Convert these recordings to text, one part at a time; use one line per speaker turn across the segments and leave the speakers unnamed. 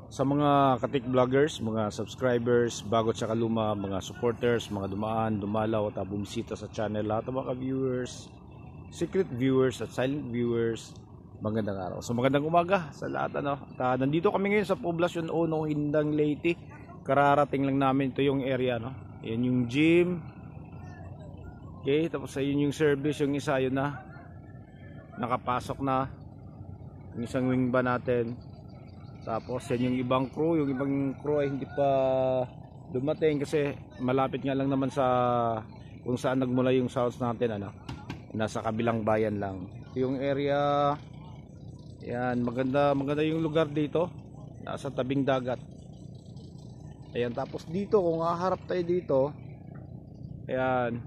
Sa mga katik vloggers, mga subscribers, bago at saka luma, mga supporters, mga dumaan, dumalaw at bumisita sa channel, lahat ng mga viewers, secret viewers at silent viewers, magandang araw. So magandang umaga sa lahat. Nandito kami ngayon sa Poblacion 1, Indang Leyte. Kararating lang namin, ito yung area, no? Yan yung gym. Okay, tapos ayun yung service, yung isa yun na nakapasok na yung isang wing ba natin. Tapos yan yung ibang crew ay hindi pa dumating kasi malapit nga lang naman sa kung saan nagmula yung sounds natin, nasa kabilang bayan lang. Yung area yan, maganda yung lugar dito, nasa tabing dagat. Ayan, tapos dito kung haharap tayo dito, ayan,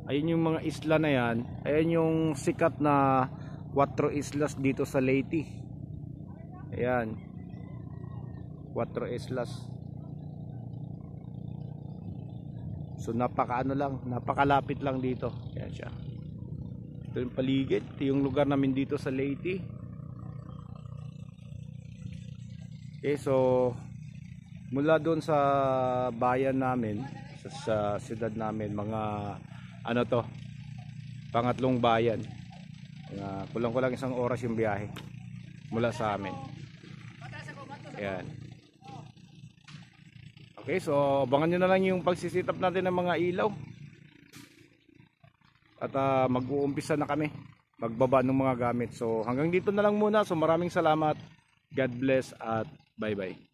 ayun yung mga isla na yan. Ayan yung sikat na 4 islas dito sa Leyte. Ayan, 4 islas. So napakalapit lang dito. Ayan siya. Ito yung paligid, ito yung lugar namin dito sa Leyte. Okay, so mula doon sa bayan namin, sa siyudad namin, mga pangatlong bayan. Kulang-kulang 1 oras yung biyahe mula sa amin. Ayan. Okay, so abangan nyo na lang yung pagsisitap natin ng mga ilaw. At mag-uumpisa na kami magbaba ng mga gamit. So hanggang dito na lang muna. So maraming salamat. God bless at bye bye.